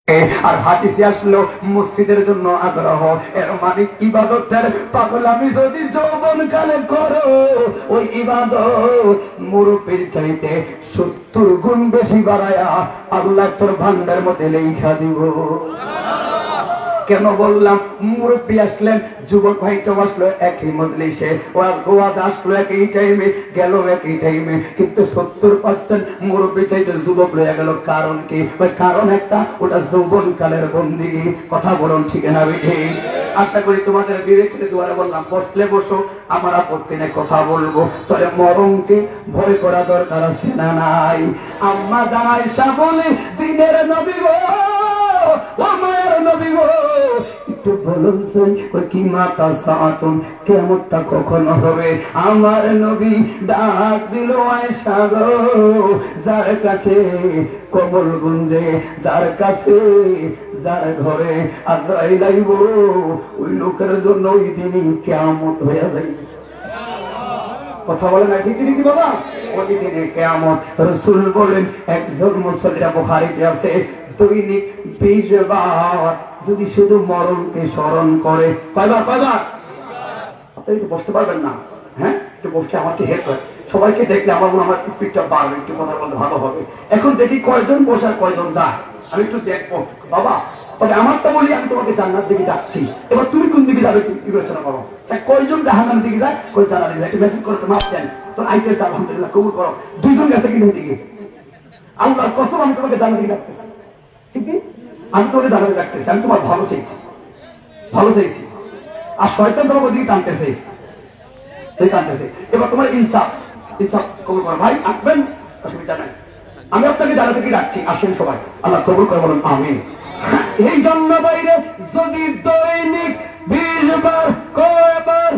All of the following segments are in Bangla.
আর হাদিসে আসলো মসজিদের জন্য আগ্রহ, এর মানে ইবাদতের পাগলামি যদি যৌবন কালে করো, ওই ইবাদত মুরব্বির চাইতে 70 গুণ বেশি বাড়ায়া আল্লাহ তোর ভান্ডার মধ্যে লেখা দিব। কেন বললাম? মুরব্বী আসলেন, যুবক ভাইটাও আসলো একই মজলিসে, ওয়াজ আসলো একই টাইমে, গেল একই টাইমে, কিন্তু 70% মুরব্বী চাইতে যুবক রয়ে গেল। কারণ কি? ওই কারণ একটা, ওটা যৌবন কালের বন্দিগি। কথা বলুন ঠিক না বেঠি? আশা করি তোমাদের বিবেকের দুয়ারে বললাম, বসলে বসো, আমার আপত্তি নেই, কথা বলবো। তবে মরণকে ভয় করা দরকার আছে না নাই? আম্মা জানাইসা বলে, দিনের নবী গো, ও মায়ের নবী গো, একটু বলুন ওই কি মাতা সাতুন, কিয়ামতটা কখন হবে? আমার নবী ডাক দিল, আয়েশা গো, যার কাছে কবল গুঞ্জে, যার কাছে, যার ঘরে আজরাইল আইব, ওই লোকের জন্য ওই দিনই কিয়ামত হয়ে যায়। কথা বলে না ঠিক কি বাবা? ওই দিনে কিয়ামত। রাসূল বলেন, একজন মুসল্লিরা বুখারীতে আছে, দৈনিক 20 বার যদি শুধু মরণকে স্মরণ করে। কয়বার? আপনি একটু বসতে পারবেন না? হ্যাঁ, একটু বসতে আমাকে হেল্প করে। সবাইকে দেখলে আমার মনে আমার স্পিডটা বাড়বে, একটু কথা বলতে ভালো হবে। এখন দেখি কয়জন বসার কয়জন যায়, আমি একটু দেখবো বাবা। তবে আমারটা বলি, আমি তোমাকে জান্নাত দিকে যাচ্ছি, এবার তুমি কোন দিকে যাবে বিবেচনা করো। কয়জন জাহান্নামের দিকে যায়, কই জান্নাতের দিকে যায়, একটু মেসেজ করে তো মাপ দেন। তোর আইতেছে, আলহামদুলিল্লাহ, কবুল করো। 2 জন গেছে কিন্তু দিকে। আল্লাহর কসম, আমি তোমাকে জান্নাত দিকে রাখতেছি। ঠিক কি? আমি তোমাকে জান্নাতে রাখতেছি, আমি তোমার ভালো চাইছি, ভালো চাইছি। আর শয়তান তোমাকে ওদিকে টানতেছে। এবার তোমার ইনসাফ কবুল করো। ভাই আসবেন, অসুবিধা নাই, আমি আপনাকে জান্নাতে দিকে রাখছি, আসেন সবাই। আল্লাহ কবুল করে বলুন আমিন। এই জন্য বাইরে যদি দৈনিক 20 বার, কয়বার?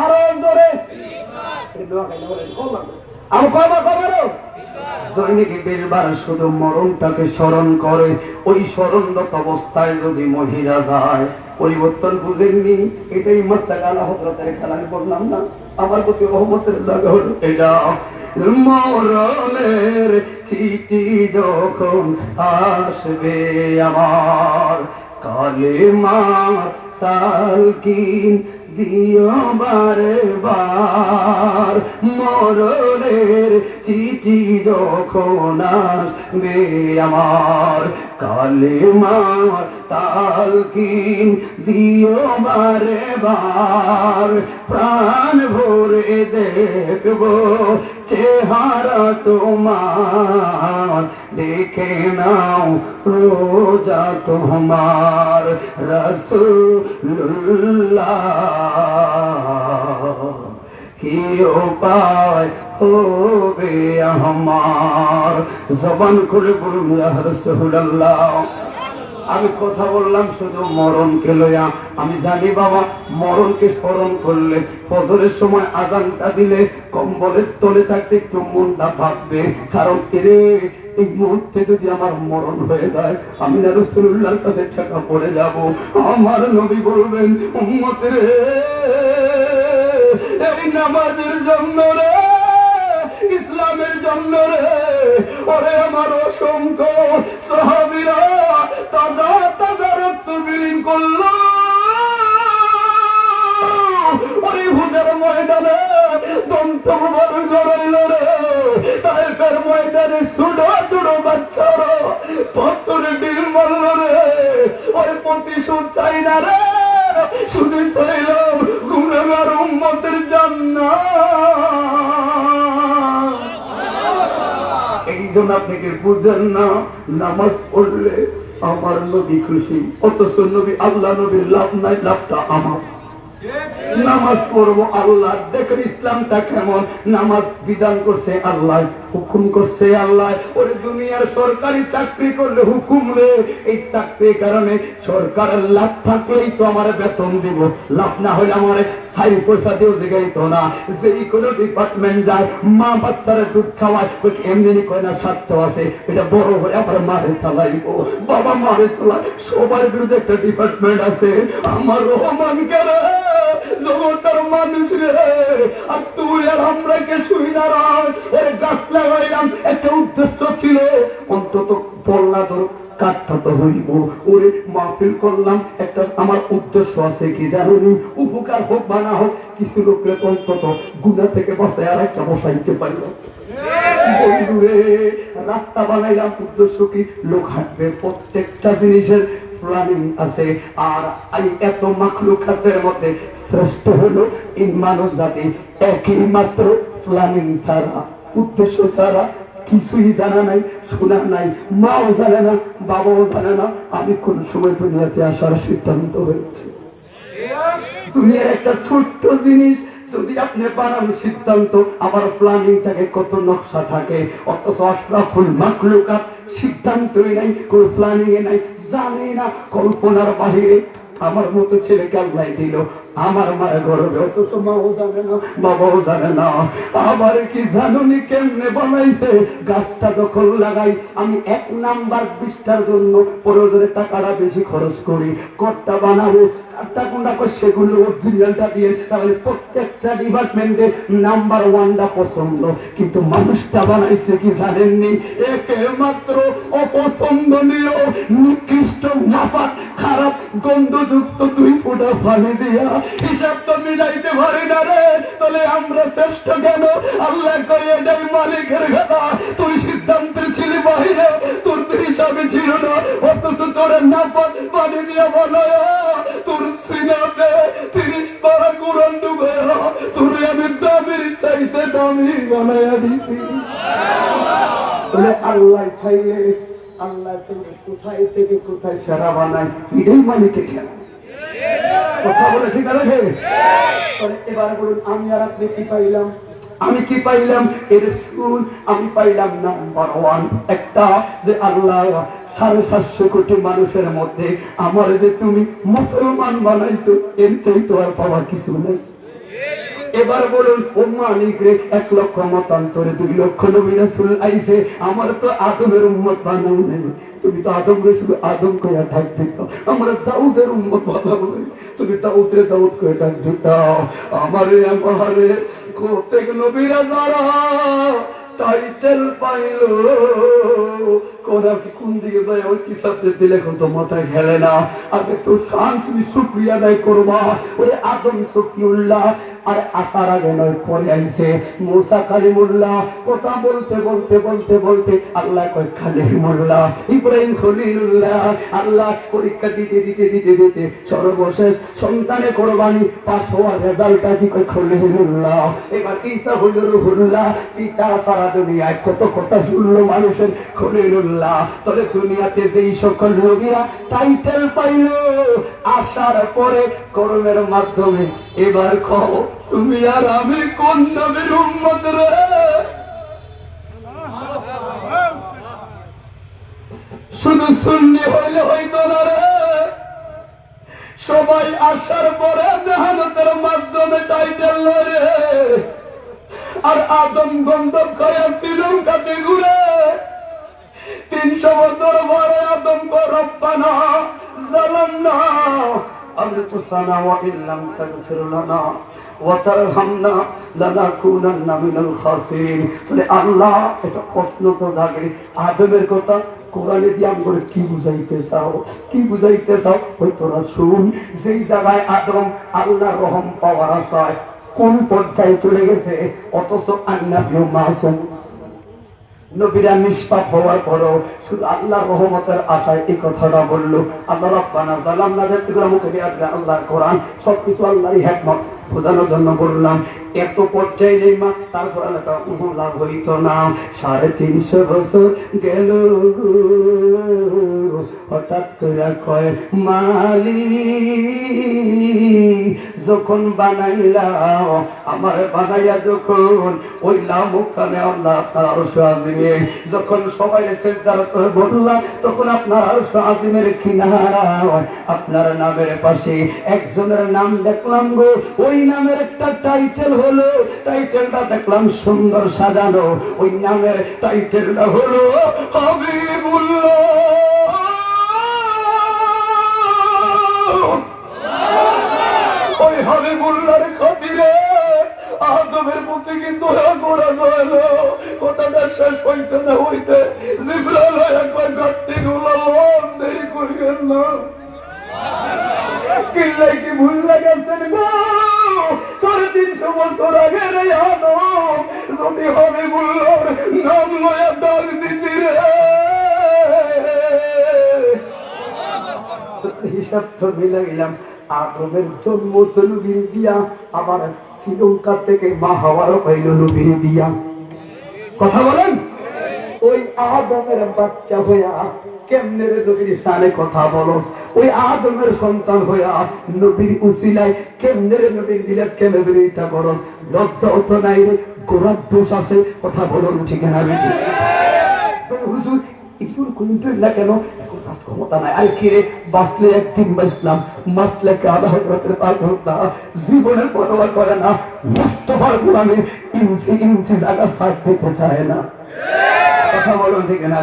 আরো ধরে আমি কয়বার করবো? দৈনিক 20 বার শুধু মরণটাকে স্মরণ করে, ওই স্মরণরত অবস্থায় যদি মহিলা যায়, পরিবর্তন বুঝেননি? এটাই মাস্তাক আলা হযরতের খেলা। আমি বললাম না, আমার প্রতি রহমতের লাগা হলো এটা। মরণের চিঠি যখন আসবে আমার, কালেমার তালকিন দিও বারে বার। মরণের চিঠি যখন আসবে আমার, কালেমার তালকিন দিও বারে বার। প্রাণ ভরে দেখবো চেহারা তোমার, দেখে নাও রোজা তোমার রাসূলুল্লাহ। কি উপায় হবে আমার? জবান খুলে বলুন ইয়া রাসূলুল্লাহ। আমি কথা বললাম শুধু মরণকে লইয়া। আমি জানি বাবা, মরণকে স্মরণ করলে, ফজরের সময় আযানটা দিলে, কম্বলের তলে থাকতে একটু মনটা ভাববে। কারণ এরে, এই মুহূর্তে যদি আমার মরণ হয়ে যায়, আমি না রাসূলুল্লাহর কাছে ঠেকা পড়ে যাব। আমার নবী বলবেন, উম্মত রে, এই নামাজের জন্য রে, ইসলামের জন্য রে, ওরে আমার অসংখ্য সাহাবীরা তাজা তাজা রক্ত বিলীন করলো। ওরে হুদের ময়দানে দন্ত মুবারক জড়াইল রে, তায়েফের ময়দানে ছোট ছোট বাচ্চারা পত্তরে ডিল মারল রে। ওরে প্রতিশোধ চাই না রে, শুধু চাইলাম গুনাহগার উম্মতের জান্নাত। এই জন্য আপনি কি বুঝেন না? নামাজ পড়লে আমার নবী খুশি, অথচ নবী, আল্লাহ নবীর লাভ নাই, লাভটা আমার। নামাজ পড়বো আল্লাহ। দেখেন ইসলামটা কেমন। নামাজ বিধান করছে আল্লাহ, হুকুম করছে আল্লাহ। ওই দুনিয়ার সরকারি চাকরি করলে হুকুম রে, এই চাকরির কারণে সরকারের লাভ থাকলেই তো আমার বেতন দিব, লাভ না হলে আমার 4 পয়সা দিয়েও জিগাইতো না। যেই কোনো ডিপার্টমেন্ট যায়, মা বাচ্চারা দুধ খাওয়ায়, ওই এমনি কয় না স্বার্থ আছে, এটা বড় হয়ে আবার মারে চালাইবো, বাবা মারে চালায়। সবার বিরুদ্ধে একটা ডিপার্টমেন্ট আছে, আমার রহমান কেরে জগতের মানুষ রে। আর তুই আর আমরা কে শুই না রাখ, গাছ লাগাইলাম, একটা উদ্দেশ্য ছিল, অন্তত পল্লা তোর কাঠটা তো হইব। ওরে মাহফিল করলাম, একটা আমার উদ্দেশ্য আছে কি জানি, উপকার হোক বা না হোক, কিছু লোকের অন্তত গুনাহ থেকে বসায় আর একটা বসাইতে পারলাম। বন্ধুরে রাস্তা বানাইলাম, উদ্দেশ্য কি? লোক হাঁটবে, প্রত্যেকটা জিনিসের প্ল্যানিং আছে। আর এই এত মাখলুকাতের মধ্যে শ্রেষ্ঠ হলো এই মানুষ জাতি, একই মাত্র প্ল্যানিং ছাড়া, উদ্দেশ্য ছাড়া কিছুই জানা নাই, শোনা নাই, মাও জানে না, বাবাও জানে না আমি কোন সময় দুনিয়াতে আসার সিদ্ধান্ত হয়েছে। দুনিয়ার একটা ছোট্ট জিনিস যদি আপনি বানান সিদ্ধান্ত, আবার প্ল্যানিং থাকে, কত নকশা থাকে, অথচ আশরাফুল মাখলুকাত সিদ্ধান্তই নাই, কোন প্ল্যানিং এ নাই, জানে না, কল্পনার বাহিরে। আমার মতো ছেলেকে আল্লাহ দিল আমার মায়ের গর্বে, অথচ মাও জানে না, বাবাও জানে না। আবার কি জানুনি কেমনে বানাইছে? গাছটা যখন লাগাই আমি 1 নাম্বার বৃষ্টার জন্য প্রয়োজনে টাকাটা বেশি খরচ করি, কটটা বানাবো, কাঠটা কোনটা করে সেগুলো অরিজিনালটা দিয়ে, তাহলে প্রত্যেকটা ডিপার্টমেন্টে নাম্বার 1টা পছন্দ। কিন্তু মানুষটা বানাইছে কি জানেননি? একমাত্র অপছন্দনীয়, নিকৃষ্ট, মাফাত, খারাপ, গন্ধযুক্ত 2 ফোঁটা পানি দিয়া হিসাব তো মিলাইতে পারি না রে। তাহলে আমরা শ্রেষ্ঠ কেন? আল্লাহ কই এটাই মালিকের কথা, তুই সিদ্ধান্তের ছিলি বাহিরে, তোর তো হিসাবে ছিল না, অথচ তোর নাফাত পানি দিয়া বানায় তোর সিনাতে 30 পারা কোরআন ডুবায় তোর আমি দামির চাইতে দামি বানাইয়া দিছি। আল্লাহ চাইলে, আল্লাহ চাইলে কোথায় থেকে কোথায় সেরা বানায়, এটাই মালিকের খেলা। কথা বলে ঠিক আছে? এবার বলুন আমি আর আপনি কি পাইলাম? আমি কি পাইলাম? এর শুন, আমি পাইলাম নাম্বার 1 একটা, যে আল্লাহ 750 কোটি মানুষের মধ্যে আমার যে তুমি মুসলমান বানাইছো, এর চাইতে আর পাওয়া কিছু নেই। এবার বলুন ও মালিক রে, 1 লক্ষ মতান্তরে 2 লক্ষ নবী রাসূল আইছে, আমার তো আদমের উম্মত বানাও নেই, তুমি তো আদম রে শুধু আদম কইয়া ডাক দিত, আমরা দাউদের উম্মত বানাবো, তুমি দাউদরে দাউদ কইয়া ডাক দিত। আমারে প্রত্যেক নবীরা যারা টাইটেল পাইলো, কোন দিকে যায় ওই কি সাবজেক্ট দিলে এখন তো মাথায় খেলে না। আগে তো শান তুমি শুকরিয়া আদায় করবা। ওই আদম শফিউল্লাহ আর আসার আগে নয় পরে আইছে মুসা কালিমুল্লাহ, কথা বলতে বলতে বলতে বলতে আল্লাহ কয় কালিমুল্লাহ, ইব্রাহিম খলিলুল্লাহ, আল্লাহ পরীক্ষা দিতে দিতে দিতে দিতে সর্বশেষ সন্তানে কোরবানি পাস হওয়ার রেজাল্টটা কি কয় খলিলুল্লাহ। এবার ঈসা হইল রুহুল্লাহ, পিতা সারা দুনিয়ায় কত কথা শুনলো মানুষের, খলিলুল্লাহ। তবে দুনিয়াতে যেই সকল নবীরা টাইটেল পাইল আসার পরে কর্মের মাধ্যমে, এবার কও তুমি আর আমি কোন নবীর উম্মত রে? শুধু সুন্নি হইলে হইতো না রে, সবাই আসার পরে মেহনতের মাধ্যমে টাইটেল লয় রে। আর আদম গন্ধব খায়া শ্রীলঙ্কাতে ঘুরে 300 বছর পরে আদম কো রব্বানা যালামনা আনফুসানা ওয়া ইল্লাম তাগফির লানা ওয়া তারহামনা লানাকুনান্না মিনাল খাসিরিন। তাহলে আল্লাহ এটা প্রশ্ন তো জাগে, আদমের কথা কোরআনে দিয়ে আমরা কি বুঝাইতে চাও, কি বুঝাইতে চাও? ওই তোরা শুন, যেই জায়গায় আদম আল্লাহর রহম পাওয়ার আশায় কোন পর্যায়ে চলে গেছে, অথচ আন্নাবিও মাসুম, নবীরা নিষ্পাপ হওয়ার পরও শুধু আল্লাহর রহমতের আশায় এই কথাটা বললো। আল্লাহ রাব্বানা যালামনা যেগুলো মুখে দিয়ে আসবে আল্লাহর কোরআন, সবকিছু আল্লাহরই হিকমত বোঝানোর জন্য বললাম। এত পর্যায়ে নেই মা, তারপর আল্লাহ হইত না। 350 বছর গেল, হঠাৎ করে কয় মালিক যখন বানাইলাম, আমার বানাইয়া যখন ওই লামুখানে আল্লাহ আপনার আরশ আজিমে যখন সবাই সিজদা করে বললাম, তখন আপনার আরশ আজিমের কিনারায় আপনার নামের পাশে একজনের নাম দেখলাম গো। ওই নামের একটা টাইটেল হলো, টাইটেলটা দেখলাম সুন্দর সাজানো, ওই নামের টাইটেলটা হলো হাবিবুল্লাহ। ওই হাবিবুল্লাহর খাতিরে আদমের প্রতি কিন্তু গোড়া জয়লো। কথাটা শেষ হইতে না হইতে জিবরাইল একবার গাট্টি গুলো জন্য কিল্লাই কি ভুল লাগাচ্ছেন গো 350 বছর আগের আদম যদি হবে বললোর নাম লয়া ডাক দিদি রে হিসাব তো মিলাইলাম আদমের জন্ম তো নবীর দিয়া আবার শ্রীলঙ্কা থেকে মা হাওয়ারও পাইল নবীর দিয়া কথা বলেন ওই আদমের বাচ্চা হইয়া কেমনে রে নবীর সানে কথা বলো ওই আদমের সন্তান হইয়া নবীর উসিলায় কেমনে রে নবীর দিলে কেমনে বিরোধিতা করো লজ্জা তো নাই রে গোড়ার দোষ আছে কথা বলো ঠিক না হুজুর একটু কুইন্টল না কেন ক্ষমতা নাই আর কি রে বাঁচলে একদিন বাঁচলাম মাসলে আধা জীবনের পরোয়া করে না মুস্তফার গোলামে ইঞ্চি ইঞ্চি জায়গা সাথ দিতে চায় না কথা বলুন ঠিক না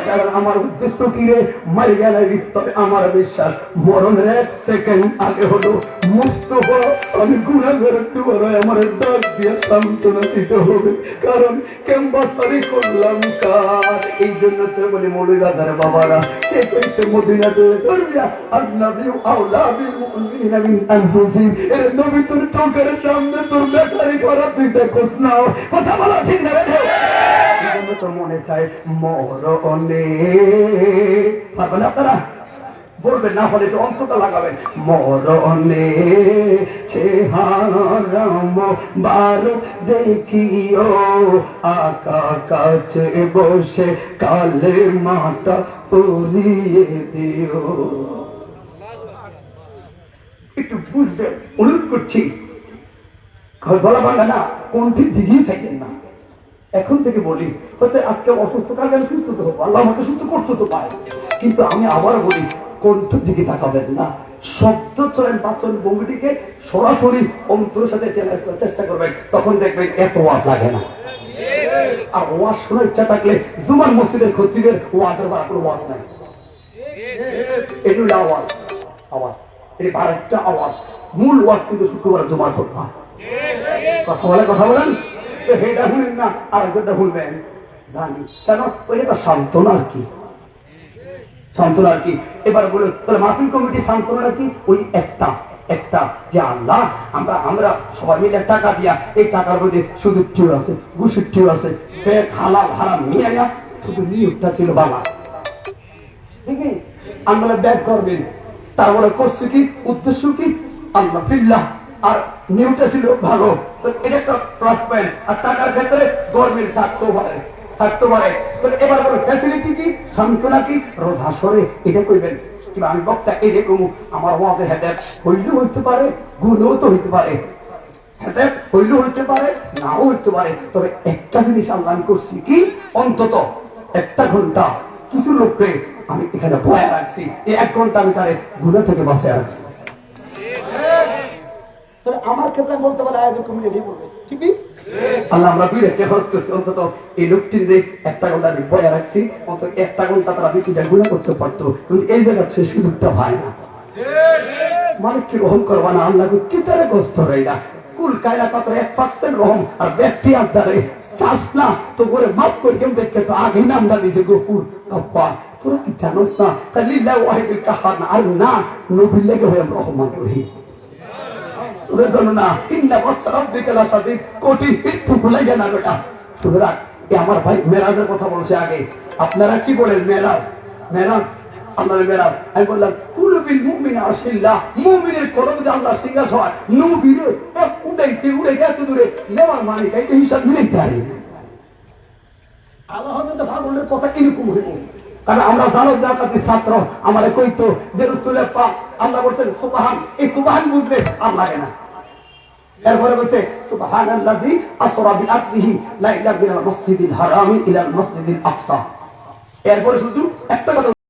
কারণ আমার উদ্দেশ্য কি রে মারি গেলে তবে আমার বিশ্বাস মরণের 1 সেকেন্ড আগে হলো মুস্তফা আমি গুণা করতে পারো আমার ডাক দিয়ে সান্ত্বনা দিতে হবে কারণ কেমবাসারি করলাম কার এই জন্য তো বলি মৌলিবাজার বাবারা কে কইছে মদিনাতে ধরবিয়া আল্লাহু আওলা বিল মুমিনিনা মিন আনফুসিহিম এর নবী তোর চোখের সামনে তোর বেকারি করা তুই দেখোস না কথা বলা ঠিক না রে তো মনে চায় মরণে পারবেন আপনারা বলবেন না হলে তো অন্তটা লাগাবেন মরণে চেহারাম বার দেখিও আকা কাছে বসে কালে মাটা পরিয়ে দিও একটু বুঝবেন অনুরোধ করছি বলা ভাঙা না কোনটি দিকেই থাকেন না এখন থেকে বলি হচ্ছে আজকে অসুস্থ কালকে আমি সুস্থ তো হবো আল্লাহ আমাকে সুস্থ করতে তো পারে কিন্তু আমি আবার বলি কোনটার দিকে তাকাবেন না শব্দ চলেন বাচন ভঙ্গিটিকে সরাসরি অন্তরের সাথে চ্যালেঞ্জ করার চেষ্টা করবেন তখন দেখবেন এত ওয়াজ লাগে না আর ওয়াজ শোনার ইচ্ছা থাকলে জুমার মসজিদের খতিবের ওয়াজের বার কোনো ওয়াজ নাই এগুলো আওয়াজ আওয়াজ এটি আরেকটা আওয়াজ মূল ওয়াজ কিন্তু শুক্রবার জুমার খোদবা কথা বলেন এটা শুনেন না আরেকটা শুনবেন জানি কেন ওইটা সান্ত্বনা আর কি সান্ত্বনা আর কি এবার বলুন তাহলে মাহফিল কমিটি সান্ত্বনা কি ওই একটা যে আল্লাহ আমরা সবাই মিলে টাকা দিয়া এই টাকার মধ্যে শুধু টিউ আছে ঘুষের টিউ আছে হালাল হারাম মিয়া শুধু নিয়োগটা ছিল বাবা ঠিক আছে আমরা ব্যাগ করবেন তারপরে করছে কি উদ্দেশ্য কি আল্লাহ ফিল্লাহ আর নিয়োগটা ছিল ভালো তো এটা একটা প্লাস পয়েন্ট আর টাকার ক্ষেত্রে গভর্নমেন্ট থাকতে পারে এবার বলো ফ্যাসিলিটি কি সান্ত্বনা কি রোজা সরে এটা কইবেন কিংবা আমি বক্তা এরকম আমার ওয়াজে হেদায়েত হইলেও হইতে পারে গুণও তো হইতে পারে হেদায়েত হইলেও হইতে পারে নাও হইতে পারে তবে একটা জিনিস আল্লাহ আমি করছি কি অন্তত 1 ঘন্টা কিছু লোককে আমি এখানে বয়া রাখছি এই 1 ঘন্টা আমি তারে গুণা থেকে বাঁচিয়ে রাখছি তাহলে আমার ক্ষেত্রে বলতে পারে আয়োজক কমিটি বলবে ঠিকই আল্লাহ আমরা দুই একটা খরচ করছি অন্তত এই লোকটির যে 1 ঘন্টা আমি বয়া রাখছি অন্তত 1 ঘন্টা তারা বিক্রিটা গুণা করতে পারতো কিন্তু এই জায়গায় সে সুযোগটা হয় না মালিককে গ্রহণ করবা না আল্লাহকে কি তারা কষ্ট হয় না কুল কায়রা কত 1% রহম আর ব্যক্তি আদারে চাষ না তো করে মাফ করে কেউ দেখে তো আগেই নামটা দিয়েছে গফুর আব্বা তোরা কি জানোস না তাই লিল্লাহ ওয়াহিদুল কাহার না আর না নবীর লেগে হয়ে রহমান রহিম তোদের জন্য না ইন্না বৎসর রব্বিকা লাশাদীদ কোটি একটু ভুলে যায় না বেটা সুতরাং আমার ভাই মেরাজের কথা বলছে আগে আপনারা কি বলেন মেরাজ আল্লাহর মেরাজ আমি বললাম কুলুবিল মুমিন আশিল্লাহ মুমিনের কলবে আল্লাহ সিংহাসন হয় নবীরে উড়ে গেছে দূরে নেওয়ার মানে এই হিসাব মিলাইতে পারি আল্লাহ হযরত ফাগলের কথা এরকম হইব কারণ আমরা জানো জাকাতের ছাত্র আমারে কইতো যে রাসূলের পাক আল্লাহ বলেন সুবহান এই সুবহান বুঝলে আর লাগে না এরপরে বলছে সুবহানাল্লাযী আসরা বিআবদিহি লাইলা মিনাল মাসজিদিল হারামি ইলাল মাসজিদিল আকসা এরপরে শুধু একটা কথা